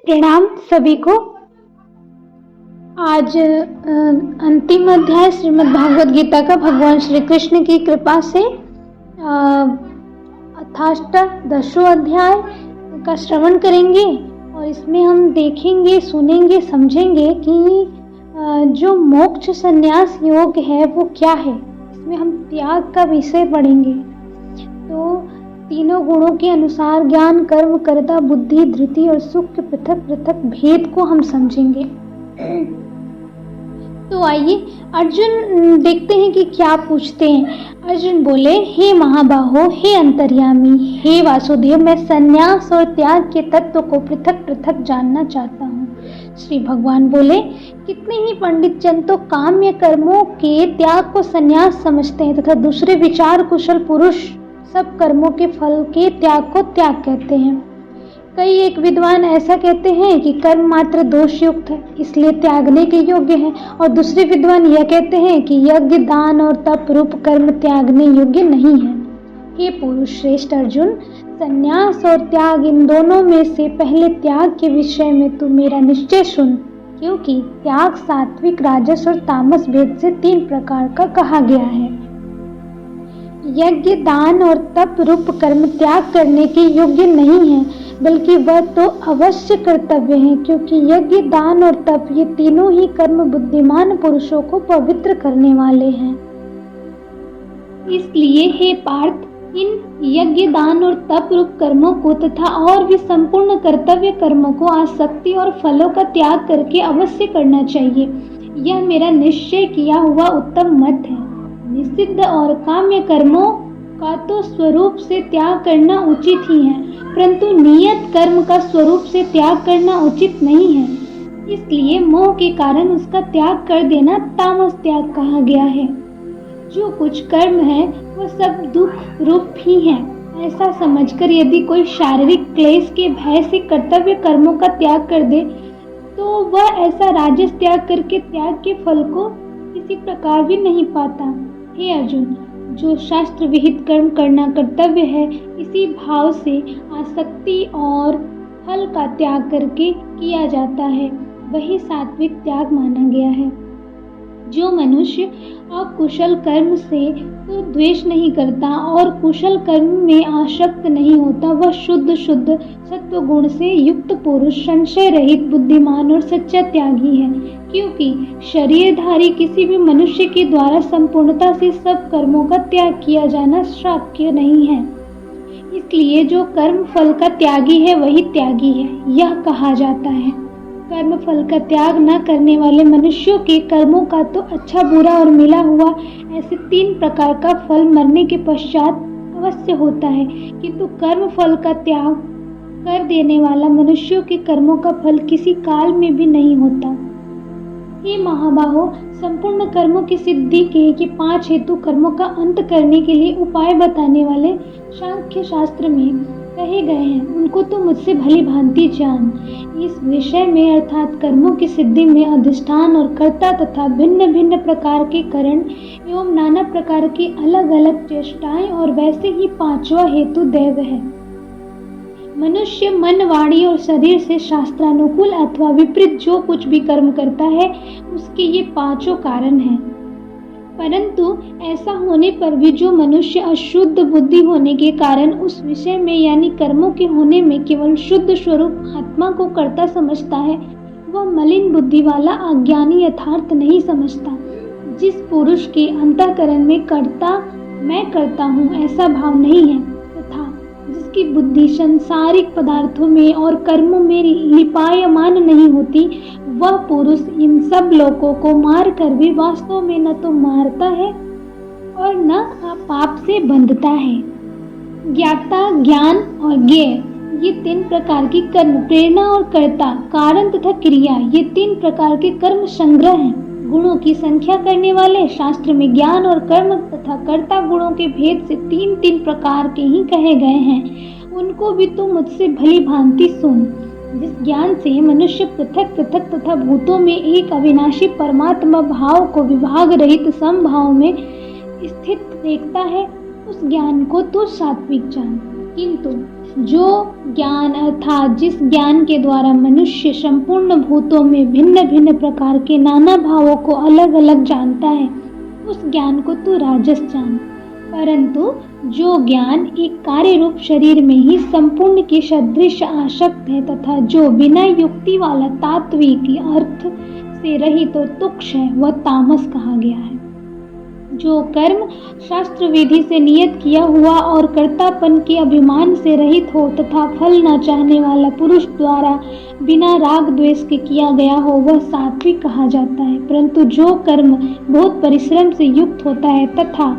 प्रणाम सभी को। आज अंतिम अध्याय श्रीमद् भागवत गीता का भगवान श्री कृष्ण की कृपा से अथाष्टदशो अध्याय का श्रवण करेंगे और इसमें हम देखेंगे, सुनेंगे, समझेंगे कि जो मोक्ष संन्यास योग है वो क्या है। इसमें हम त्याग का विषय पढ़ेंगे। तो तीनों गुणों के अनुसार ज्ञान, कर्म, कर्ता, बुद्धि, धृति और सुख के पृथक पृथक भेद को हम समझेंगे। तो आइए अर्जुन देखते हैं कि क्या पूछते हैं। अर्जुन बोले, हे महाबाहो, हे अंतर्यामी, हे वासुदेव, मैं संन्यास और त्याग के तत्व को पृथक पृथक जानना चाहता हूँ। श्री भगवान बोले, कितने ही पंडित जन तो काम्य कर्मों के त्याग को संन्यास समझते हैं तथा दूसरे विचार कुशल पुरुष सब कर्मों के फल के त्याग को त्याग कहते हैं। कई एक विद्वान ऐसा कहते हैं कि कर्म मात्र दोष युक्त है, इसलिए त्यागने के योग्य है, और दूसरे विद्वान यह कहते हैं कि यज्ञ, दान और तप रूप कर्म त्यागने योग्य नहीं है। हे पुरुष श्रेष्ठ अर्जुन, संन्यास और त्याग इन दोनों में से पहले त्याग के विषय में तू मेरा निश्चय सुन, क्योंकि त्याग सात्विक, राजस और तामस भेद से 3 प्रकार का कहा गया है। यज्ञ, दान और तप रूप कर्म त्याग करने के योग्य नहीं है, बल्कि वह तो अवश्य कर्तव्य है, क्योंकि यज्ञ, दान और तप ये तीनों ही कर्म बुद्धिमान पुरुषों को पवित्र करने वाले हैं। इसलिए हे पार्थ, इन यज्ञ, दान और तप रूप कर्मों को तथा और भी संपूर्ण कर्तव्य कर्मों को आसक्ति और फलों का त्याग करके अवश्य करना चाहिए। यह मेरा निश्चय किया हुआ उत्तम मत है। निषिद्ध और काम्य कर्मों का तो स्वरूप से त्याग करना उचित ही है, परंतु नियत कर्म का स्वरूप से त्याग करना उचित नहीं है। इसलिए मोह के कारण उसका त्याग कर देना तामस त्याग कहा गया है। जो कुछ कर्म है वह सब दुख रूप ही है, ऐसा समझकर यदि कोई शारीरिक क्लेश के भय से कर्तव्य कर्मों का त्याग कर दे तो वह ऐसा राजस त्याग करके त्याग के फल को किसी प्रकार भी नहीं पाता। हे अर्जुन, जो शास्त्र विहित कर्म करना कर्तव्य है, इसी भाव से आसक्ति और फल का त्याग करके किया जाता है, वही सात्विक त्याग माना गया है। जो मनुष्य अकुशल कर्म से तो द्वेष नहीं करता और कुशल कर्म में आसक्त नहीं होता, वह शुद्ध सत्व गुण से युक्त पुरुष, संशय रहित, बुद्धिमान और सच्चा त्यागी है। क्योंकि शरीरधारी किसी भी मनुष्य के द्वारा संपूर्णता से सब कर्मों का त्याग किया जाना श्राव्य नहीं है। इसलिए जो कर्म फल का त्यागी है वही त्यागी है, यह कहा जाता है। कर्म फल का त्याग न करने वाले मनुष्यों के कर्मों का तो अच्छा, बुरा और मिला हुआ ऐसे 3 प्रकार का फल मरने के पश्चात अवश्य होता है, किंतु कर्म फल का त्याग कर देने वाला मनुष्यों के कर्मों का फल किसी काल में भी नहीं होता। हे महाबाहो, संपूर्ण कर्मों की सिद्धि के 5 हेतु कर्मों का अंत करने के लिए उपाय बताने वाले सांख्य शास्त्र में कहे गए हैं, उनको तो मुझसे भली भांति जान। इस विषय में अर्थात कर्मों की सिद्धि में अधिष्ठान और कर्ता तथा भिन्न भिन्न प्रकार के कारण एवं नाना प्रकार की अलग अलग चेष्टाएं और वैसे ही 5वां हेतु दैव है। मनुष्य मन, वाणी और शरीर से शास्त्रानुकूल अथवा विपरीत जो कुछ भी कर्म करता है, उसके ये 5 कारण हैं। परंतु ऐसा होने पर भी जो मनुष्य अशुद्ध बुद्धि होने के कारण उस विषय में यानी कर्मों के होने में केवल शुद्ध स्वरूप आत्मा को कर्ता समझता है, वह मलिन बुद्धि वाला अज्ञानी यथार्थ नहीं समझता। जिस पुरुष के अंतःकरण में कर्ता, मैं करता हूँ ऐसा भाव नहीं है, तथा जिसकी बुद्धि सांसारिक पदार्थों में और कर्मों में लिपायमान नहीं होती, वह पुरुष इन सब लोगों को मार कर भी वास्तव में न तो मारता है और न पाप से बंधता है। ज्ञाता, ज्ञान और ज्ञेय ये 3 प्रकार की कर्म, प्रेरणा और कर्ता, कारण तथा क्रिया ये 3 प्रकार के कर्म संग्रह हैं। गुणों की संख्या करने वाले शास्त्र में ज्ञान और कर्म तथा कर्ता गुणों के भेद से 3 प्रकार के ही कहे गए हैं, उनको भी तू मुझसे भली भांति सुन। जिस ज्ञान से मनुष्य पृथक पृथक तथा भूतों में एक अविनाशी परमात्मा भाव को विभाग रहित समभाव में स्थित देखता है, उस ज्ञान को तू सात्विक जान। किंतु जो ज्ञान अर्थात जिस ज्ञान के द्वारा मनुष्य संपूर्ण भूतों में भिन्न भिन्न प्रकार के नाना भावों को अलग अलग जानता है, उस ज्ञान को तू राजस जान। परंतु जो ज्ञान एक कार्य रूप शरीर में ही संपूर्ण के सदृश आसक्त है तथा जो बिना युक्ति वाला तात्विक अर्थ से रहित और तुक्ष है, वह तामस कहा गया है। जो कर्म शास्त्र विधि से नियत किया हुआ और कर्तापन के अभिमान से रहित हो तथा फल न चाहने वाला पुरुष द्वारा बिना राग द्वेष के किया गया हो, वह सात्विक कहा जाता है। परंतु जो कर्म बहुत परिश्रम से युक्त होता है तथा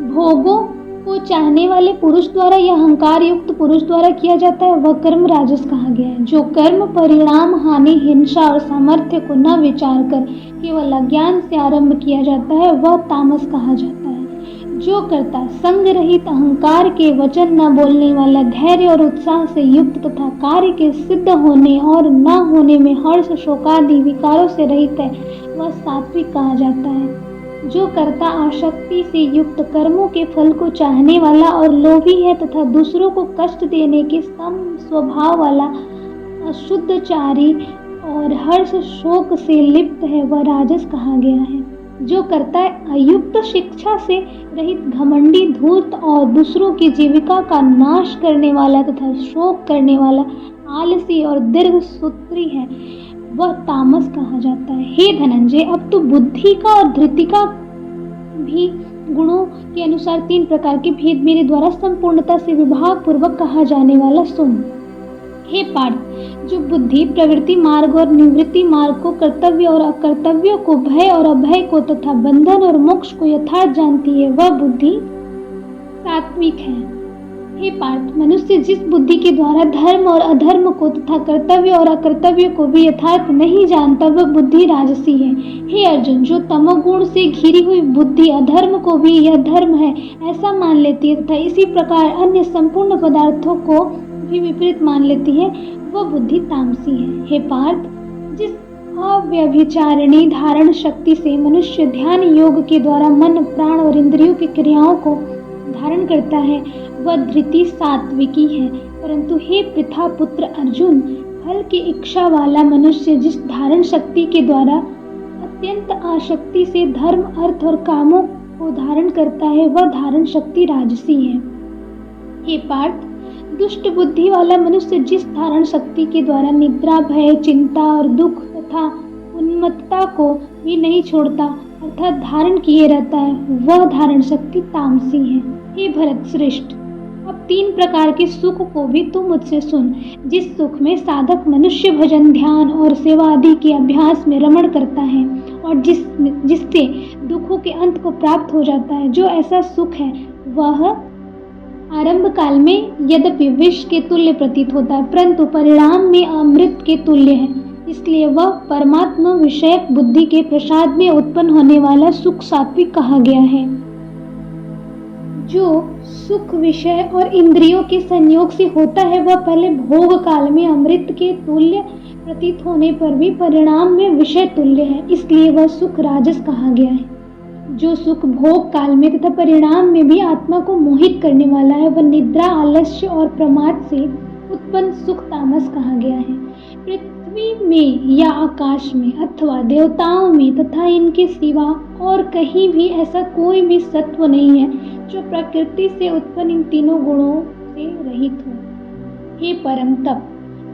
भोगों को चाहने वाले पुरुष द्वारा या अहंकार युक्त पुरुष द्वारा किया जाता है, वह कर्म राजस कहा गया है। जो कर्म परिणाम हानि हिंसा और सामर्थ्य को न विचार कर केवल अज्ञान से आरंभ किया जाता है, वह तामस कहा जाता है। जो कर्ता संग रहित अहंकार के वचन न बोलने वाला धैर्य और उत्साह से युक्त तथा कार्य के सिद्ध होने और न होने में हर्ष शोकादि विकारों से रहित है, वह सात्विक कहा जाता है। जो कर्ता आसक्ति से युक्त कर्मों के फल को चाहने वाला और लोभी है तथा दूसरों को कष्ट देने के सम स्वभाव वाला अशुद्धचारी और हर्ष शोक से लिप्त है, वह राजस कहा गया है। जो कर्ता अयुक्त शिक्षा से रहित घमंडी धूर्त और दूसरों की जीविका का नाश करने वाला तथा शोक करने वाला आलसी और दीर्घ सूत्री है, वह तामस कहा जाता है। हे धनंजय, अब तो बुद्धि का और धृति का भी गुणों के अनुसार 3 प्रकार के भेद मेरे द्वारा संपूर्णता से विभाग पूर्वक कहा जाने वाला सुन। हे पार्थ, जो बुद्धि प्रवृत्ति मार्ग और निवृत्ति मार्ग को, कर्तव्य और अकर्तव्य को, भय और अभय को तथा बंधन और मोक्ष को यथार्थ जानती है, वह बुद्धि सात्विक है। हे पार्थ, मनुष्य जिस बुद्धि के द्वारा धर्म और अधर्म को तथा कर्तव्य और अकर्तव्य को भी यथार्थ नहीं जानता, वह बुद्धि राजसी है। हे अर्जुन, जो तमोगुण से घिरी हुई बुद्धि अधर्म को भी यह धर्म है ऐसा मान लेती है तथा इसी प्रकार अन्य संपूर्ण पदार्थों को भी विपरीत मान लेती है, वह बुद्धि तामसी है। हे पार्थ, जिस अव्यभिचारिणी धारण शक्ति से मनुष्य ध्यान योग के द्वारा मन प्राण और इंद्रियों की क्रियाओं को धारण करता है, वह धृति सात्विकी है। परंतु हे पृथा पुत्र अर्जुन, फल की इच्छा वाला मनुष्य जिस धारण शक्ति के द्वारा अत्यंत आसक्ति से धर्म अर्थ और कामों को धारण करता है, वह धारण शक्ति राजसी है। हे पार्थ, दुष्ट बुद्धि वाला मनुष्य जिस धारण शक्ति के द्वारा निद्रा भय चिंता और दुख तथा उन्मत्तता को भी नहीं छोड़ता अर्थात धारण किए रहता है, वह धारण शक्ति तामसी है। हे भरत श्रेष्ठ, अब 3 प्रकार के सुख को भी तू मुझसे सुन। जिस सुख में साधक मनुष्य भजन ध्यान और सेवा आदि के अभ्यास में रमण करता है और जिससे दुखों के अंत को प्राप्त हो जाता है, जो ऐसा सुख है वह आरंभ काल में यद्यपि विष के तुल्य प्रतीत होता है, परंतु परिणाम में अमृत के तुल्य है। इसलिए वह परमात्मा विषयक बुद्धि के प्रसाद में उत्पन्न होने वाला सुख सात्विक कहा गया है। जो सुख विषय और इंद्रियों के संयोग से होता है, वह पहले भोग काल में अमृत के तुल्य प्रतीत होने पर भी परिणाम में विषय तुल्य है, इसलिए वह सुख राजस कहा गया है। जो सुख भोग काल में तथा परिणाम में भी आत्मा को मोहित करने वाला है, वह निद्रा आलस्य और प्रमाद से उत्पन्न सुख तामस कहा गया है। पृथ्वी में या आकाश में अथवा देवताओं में तथा इनके सिवा और कहीं भी ऐसा कोई भी सत्व नहीं है जो प्रकृति से उत्पन्न इन तीनों गुणों से रहित हो। हे परम तप,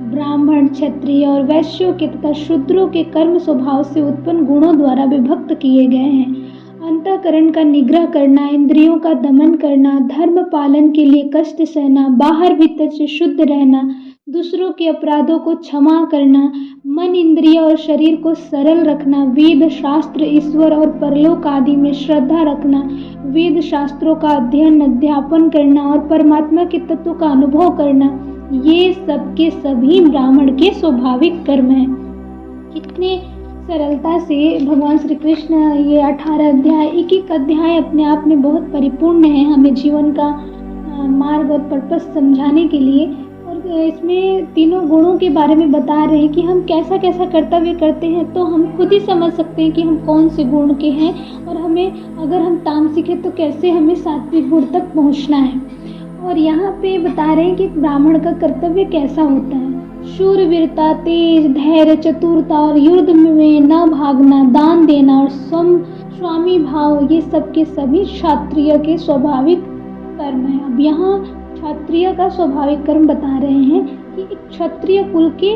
ब्राह्मण क्षत्रिय और वैश्यों के तथा शूद्रों के कर्म स्वभाव से उत्पन्न गुणों द्वारा विभक्त किए गए हैं। अंतःकरण का निग्रह करना, इंद्रियों का दमन करना, धर्म पालन के लिए कष्ट सहना, बाहर भीतर से शुद्ध रहना, दूसरों के अपराधों को क्षमा करना, मन इंद्रिय और शरीर को सरल रखना, वेद शास्त्र ईश्वर और परलोक आदि में श्रद्धा रखना, वेद शास्त्रों का अध्ययन अध्यापन करना और परमात्मा के तत्व का अनुभव करना, ये सब के सभी ब्राह्मण के स्वाभाविक कर्म हैं। कितने सरलता से भगवान श्री कृष्ण ये 18 अध्याय, एक अध्याय अपने आप में बहुत परिपूर्ण है हमें जीवन का मार्ग और पर्पस समझाने के लिए। और इसमें तीनों गुणों के बारे में बता रहे हैं कि हम कैसा कैसा कर्तव्य करते हैं, तो हम खुद ही समझ सकते हैं कि हम कौन से गुण के हैं और हमें अगर हम तामसिक है तो कैसे हमें सात्विक गुण तक पहुंचना है। और यहाँ पे बता रहे हैं कि ब्राह्मण का कर्तव्य कैसा होता है। शूरवीरता, तेज, धैर्य, चतुरता और युद्ध में न भागना, दान देना और स्वामी भाव, ये सब के सभी क्षत्रिय के स्वाभाविक कर्म है। अब यहाँ क्षत्रिय का स्वाभाविक कर्म बता रहे हैं कि एक क्षत्रिय कुल के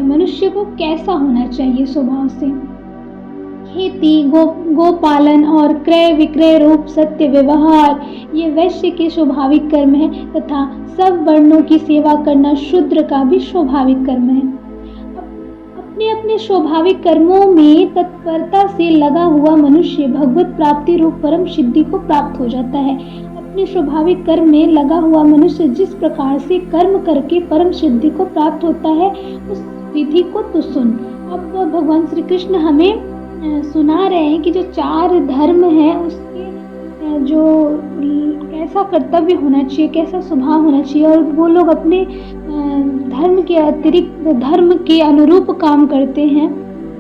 मनुष्य को कैसा होना चाहिए स्वभाव से। खेती, गोपालन और क्रय विक्रय रूप सत्य व्यवहार, ये वैश्य के स्वाभाविक कर्म है तथा सब वर्णों की सेवा करना शूद्र का भी स्वाभाविक कर्म है। अपने अपने स्वाभाविक कर्मों में तत्परता से लगा हुआ मनुष्य भगवत प्राप्ति रूप परम सिद्धि को प्राप्त हो जाता है। अपने स्वाभाविक कर्म में लगा हुआ मनुष्य जिस प्रकार से कर्म करके परम सिद्धि को प्राप्त होता है, उस विधि को तो सुन। अब भगवान श्री कृष्ण हमें सुना रहे हैं कि जो 4 धर्म है उसके जो कैसा कर्तव्य होना चाहिए, कैसा स्वभाव होना चाहिए, और वो लोग अपने धर्म के अतिरिक्त धर्म के अनुरूप काम करते हैं,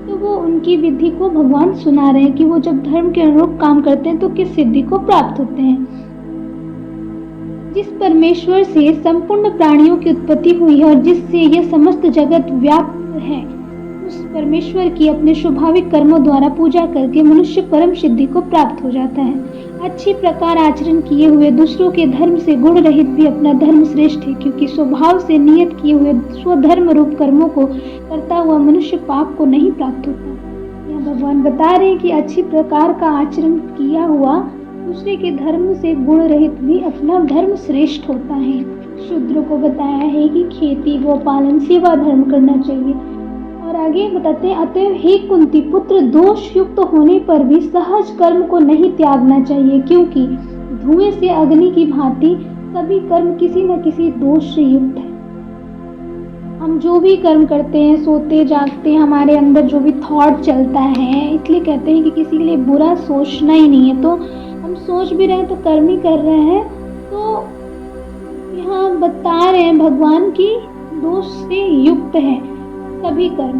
तो वो उनकी विधि को भगवान सुना रहे हैं कि वो जब धर्म के अनुरूप काम करते हैं तो किस सिद्धि को प्राप्त होते हैं। जिस परमेश्वर से संपूर्ण प्राणियों की उत्पत्ति हुई है और जिससे यह समस्त जगत व्याप्त है, उस परमेश्वर की अपने स्वाभाविक कर्मों द्वारा पूजा करके मनुष्य परम सिद्धि को प्राप्त हो जाता है। अच्छी प्रकार आचरण किए हुए दूसरों के धर्म से गुण रहित भी अपना धर्म श्रेष्ठ है, क्योंकि स्वभाव से नियत किए हुए स्वधर्म रूप कर्मों को करता हुआ मनुष्य पाप को नहीं प्राप्त होता। यह भगवान बता रहे हैं कि अच्छी प्रकार का आचरण किया हुआ दूसरे के धर्म से गुण रहित भी अपना धर्म श्रेष्ठ होता है। शूद्र को बताया है कि खेती, गोपालन, सेवा धर्म करना चाहिए। और आगे बताते हैं, अतएव हे कुंती पुत्र, दोष युक्त होने पर भी सहज कर्म को नहीं त्यागना चाहिए, क्योंकि धुएं से अग्नि की भांति सभी कर्म किसी न किसी दोष से युक्त है। हम जो भी कर्म करते हैं, सोते जागते, हमारे अंदर जो भी थॉट चलता है, इसलिए कहते हैं कि किसी के लिए बुरा सोचना ही नहीं है। तो हम सोच भी रहे हैं तो कर्म ही कर रहे हैं। तो यहाँ बता रहे हैं भगवान की दोष से युक्त है सभी कर्म।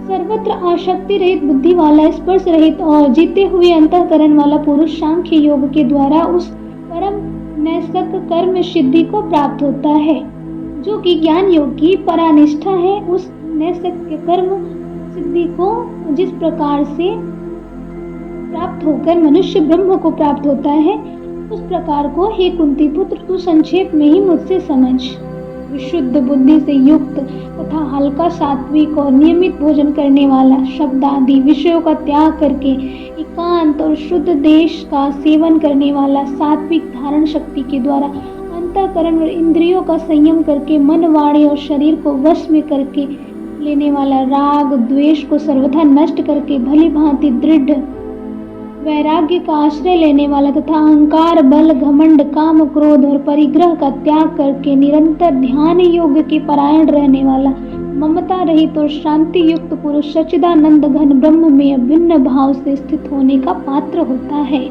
सर्वत्र आसक्ति रहित, बुद्धि वाला, स्पर्श रहित और जीते हुए अंतःकरण वाला पुरुष सांख्य योग के द्वारा उस परम नैसक कर्म सिद्धि को प्राप्त होता है, जो कि ज्ञान योग की परानिष्ठा है। उस नैसक के कर्म सिद्धि को जिस प्रकार से प्राप्त होकर मनुष्य ब्रह्म को प्राप्त होता है, उस प्रकार को हे कुंती पुत्र तू संक्षेप में ही मुझसे समझ। विशुद्ध बुद्धि से युक्त तथा हल्का, सात्विक और नियमित भोजन करने वाला, शब्द आदि विषयों का त्याग करके एकांत और शुद्ध देश का सेवन करने वाला, सात्विक धारण शक्ति के द्वारा अंतःकरण और इंद्रियों का संयम करके मन, वाणी और शरीर को वश में करके लेने वाला, राग द्वेष को सर्वथा नष्ट करके भली भांति दृढ़ वैराग्य का आश्रय लेने वाला तथा अहंकार, बल, घमंड, काम, क्रोध और परिग्रह का त्याग करके निरंतर ध्यान योग के परायण रहने वाला, ममता रहित और शांति युक्त पुरुष सच्चिदानंद घन ब्रह्म में अभिन्न भाव से स्थित होने का पात्र होता है।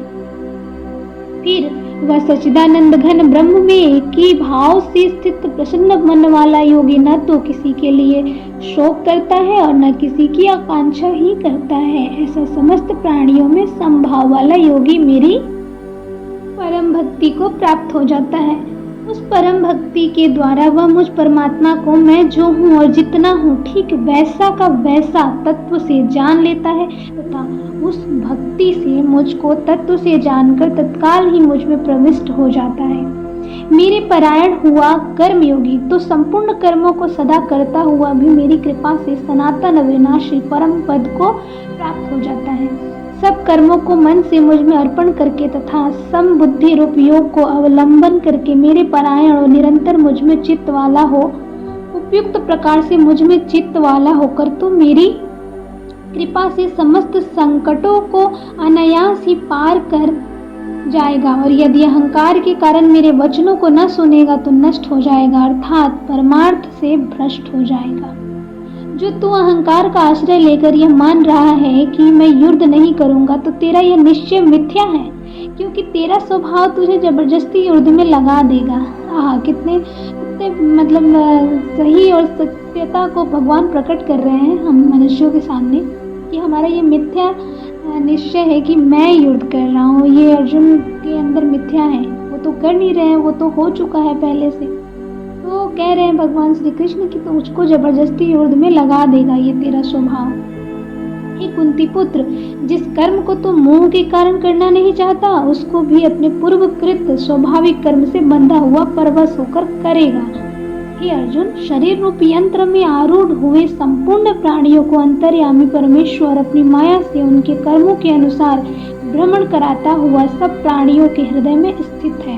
फिर वह सच्चिदानंद घन ब्रह्म में एक ही भाव से स्थित प्रसन्न मन वाला योगी न तो किसी के लिए शोक करता है और न किसी की आकांक्षा ही करता है। ऐसा समस्त प्राणियों में समभाव वाला योगी मेरी परम भक्ति को प्राप्त हो जाता है। उस परम भक्ति के द्वारा वह मुझ परमात्मा को मैं जो हूँ और जितना हूँ ठीक वैसा का वैसा तत्व से जान लेता है तथा उस भक्ति से मुझको तत्व से जानकर तत्काल ही मुझ में प्रविष्ट हो जाता है। मेरे परायण हुआ कर्मयोगी तो संपूर्ण कर्मों को सदा करता हुआ भी मेरी कृपा से सनातन अविनाशी परम पद को प्राप्त हो जाता है। सब कर्मों को मन से मुझ में अर्पण करके तथा समबुद्धि रूप योग को अवलंबन करके मेरे परायण और निरंतर मुझ में चित्त वाला हो, उपयुक्त प्रकार से मुझ में चित्त वाला होकर तो मेरी कृपा से समस्त संकटों को अनायास ही पार कर जाएगा, और यदि अहंकार के कारण मेरे वचनों को न सुनेगा तो नष्ट हो जाएगा, अर्थात परमार्थ से भ्रष्ट हो जाएगा। जो तू अहंकार का आश्रय लेकर यह मान रहा है कि मैं युद्ध नहीं करूंगा, तो तेरा यह निश्चय मिथ्या है, क्योंकि तेरा स्वभाव तुझे जबरदस्ती युद्ध में लगा देगा। कितने मतलब सही और सत्यता को भगवान प्रकट कर रहे हैं हम मनुष्यों के सामने कि हमारा ये मिथ्या निश्चय है कि मैं युद्ध कर रहा हूँ, ये अर्जुन के अंदर मिथ्या है, वो वो तो कर नहीं रहे हैं, वो तो हो चुका है पहले से। तो कह रहे हैं भगवान श्री कृष्ण कि तू उसको जबरदस्ती युद्ध में लगा देगा, ये तेरा स्वभाव। हे कुंती पुत्र, जिस कर्म को तू मोह के कारण करना नहीं चाहता, उसको भी अपने पूर्वकृत स्वाभाविक कर्म से बंधा हुआ परवश होकर करेगा। हे अर्जुन, शरीर रूपी यंत्र में आरूढ़ हुए संपूर्ण प्राणियों को अंतर्यामी परमेश्वर अपनी माया से उनके कर्मों के अनुसार भ्रमण कराता हुआ सब प्राणियों के हृदय में स्थित है।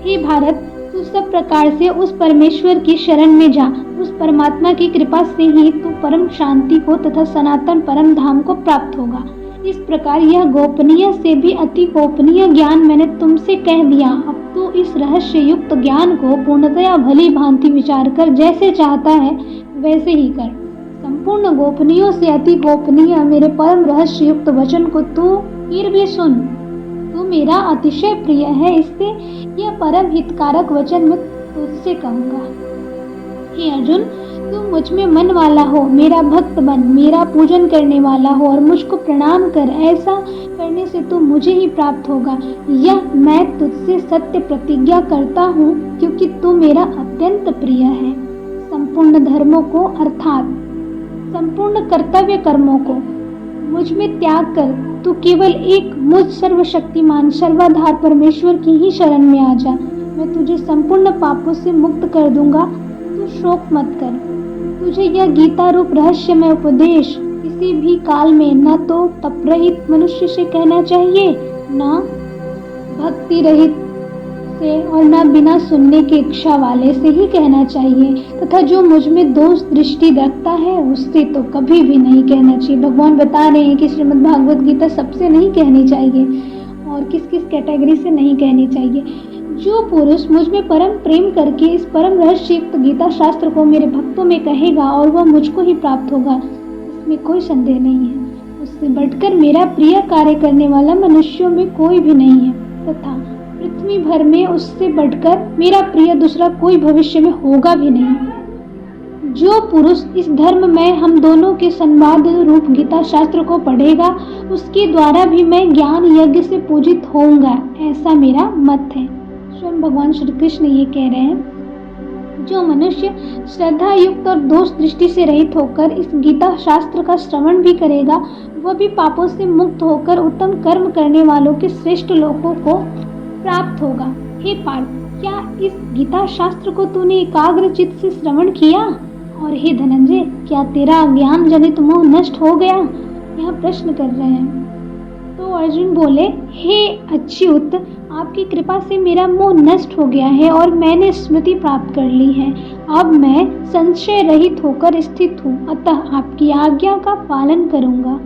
हे भारत, तू सब प्रकार से उस परमेश्वर की शरण में जा। उस परमात्मा की कृपा से ही तू परम शांति को तथा सनातन परम धाम को प्राप्त होगा। इस प्रकार यह गोपनीय से भी अति गोपनीय ज्ञान मैंने तुमसे कह दिया। अब तू इस रहस्य युक्त ज्ञान को पूर्णतया भली भांति विचार कर जैसे चाहता है वैसे ही कर। संपूर्ण गोपनीयों से अति गोपनीय मेरे परम रहस्य युक्त वचन को तू फिर भी सुन। तू मेरा अतिशय प्रिय है, इससे यह परम हितकारक वचन मैं तुझसे कहूँगा। हे अर्जुन, तू मुझ में मन वाला हो, मेरा भक्त बन, मेरा पूजन करने वाला हो और मुझको प्रणाम कर। ऐसा करने से तू मुझे ही प्राप्त होगा। यह मैं तुझसे सत्य प्रतिज्ञा करता हूँ, क्योंकि तू मेरा अत्यंत प्रिय है। संपूर्ण धर्मों को अर्थात संपूर्ण कर्तव्य कर्मों को मुझ में त्याग कर तू केवल एक मुझ सर्वशक्तिमान सर्वाधार परमेश्वर की ही शरण में आ जा। मैं तुझे संपूर्ण पापों से मुक्त कर दूंगा। तू शोक मत कर। तुझे यह गीता रूप रहस्यमय उपदेश किसी भी काल में न तो तप रहित मनुष्य से कहना चाहिए, न भक्ति रहित से और न बिना सुनने की इच्छा वाले से ही कहना चाहिए, तथा जो मुझ में दोष दृष्टि रखता है उससे तो कभी भी नहीं कहना चाहिए। भगवान बता रहे हैं कि श्रीमद् भागवत गीता सबसे नहीं कहनी चाहिए और किस किस कैटेगरी से नहीं कहनी चाहिए। जो पुरुष मुझ में परम प्रेम करके इस परम रहस्ययुक्त गीता शास्त्र को मेरे भक्तों में कहेगा और वह मुझको ही प्राप्त होगा, इसमें कोई संदेह नहीं है। उससे बढ़कर मेरा प्रिय कार्य करने वाला मनुष्यों में कोई भी नहीं है, तथा पृथ्वी भर में उससे बढ़कर मेरा प्रिय दूसरा कोई भविष्य में होगा भी नहीं। जो पुरुष इस धर्म में हम दोनों के संवाद रूप गीता शास्त्र को पढ़ेगा, उसके द्वारा भी मैं ज्ञान यज्ञ से पूजित होऊंगा, ऐसा मेरा मत है। स्वयं भगवान श्री कृष्ण ये कह रहे हैं। जो मनुष्य श्रद्धा युक्त और दोष दृष्टि से रहित होकर इस गीता शास्त्र का श्रवण भी करेगा, वह भी पापों से मुक्त होकर उत्तम कर्म करने वालों के श्रेष्ठ लोकों को प्राप्त होगा। हे पार्थ, क्या इस गीता शास्त्र को तूने एकाग्र चित्त से श्रवण किया? और हे धनंजय, क्या तेरा ज्ञान जनित मोह नष्ट हो गया? यह प्रश्न कर रहे हैं। तो अर्जुन बोले, हे अच्युत, आपकी कृपा से मेरा मोह नष्ट हो गया है और मैंने स्मृति प्राप्त कर ली है। अब मैं संशय रहित होकर स्थित हूँ, अतः आपकी आज्ञा का पालन करूँगा।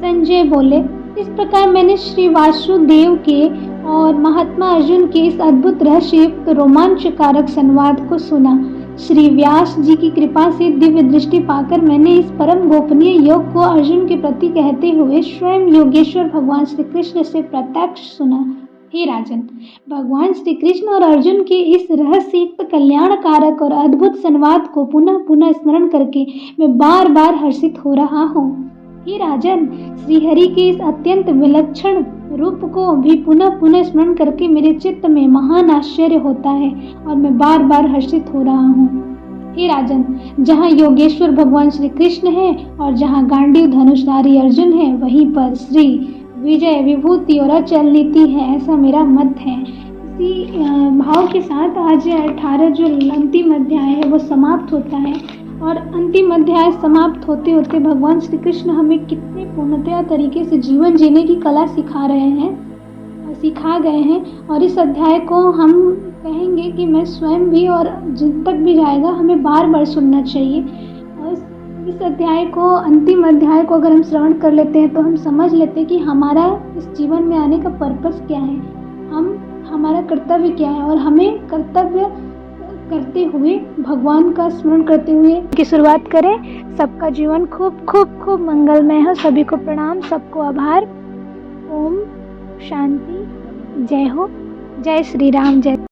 संजय बोले, इस प्रकार मैंने श्री वासुदेव के और महात्मा अर्जुन के इस अद्भुत रहस्ययुक्त रोमांचकारक संवाद को सुना। श्री व्यास जी की कृपा से दिव्य दृष्टि पाकर मैंने इस परम गोपनीय योग को अर्जुन के प्रति कहते हुए स्वयं योगेश्वर भगवान श्री कृष्ण से प्रत्यक्ष सुना। हे राजन, भगवान श्री कृष्ण और अर्जुन के इस रहस्ययुक्त कल्याणकारक और अद्भुत संवाद को पुनः पुनः स्मरण करके मैं बार बार हर्षित हो रहा हूँ। हे राजन, श्रीहरि के इस अत्यंत विलक्षण रूप को भी पुनः पुनः स्मरण करके मेरे चित्त में महान आश्चर्य होता है और मैं बार बार हर्षित हो रहा हूँ। हे राजन, जहाँ योगेश्वर भगवान श्री कृष्ण है और जहाँ गांडीव धनुषधारी अर्जुन है, वहीं पर श्री विजय विभूति और अचल नीति है, ऐसा मेरा मत है। इसी भाव के साथ आज 18 जो अंतिम अध्याय है वो समाप्त होता है और अंतिम अध्याय समाप्त होते होते भगवान श्री कृष्ण हमें कितने पूर्णतया तरीके से जीवन जीने की कला सिखा रहे हैं और सिखा गए हैं। और इस अध्याय को हम कहेंगे कि मैं स्वयं भी और जिन तक भी जाएगा हमें बार बार सुनना चाहिए। और इस अध्याय को, अंतिम अध्याय को अगर हम श्रवण कर लेते हैं तो हम समझ लेते हैं कि हमारा इस जीवन में आने का पर्पस क्या है, हमारा कर्तव्य क्या है और हमें कर्तव्य करते हुए भगवान का स्मरण करते हुए की शुरुआत करें। सबका जीवन खूब खूब खूब मंगलमय हो। सभी को प्रणाम, सबको आभार। ओम शांति। जय हो। जय श्री राम। जय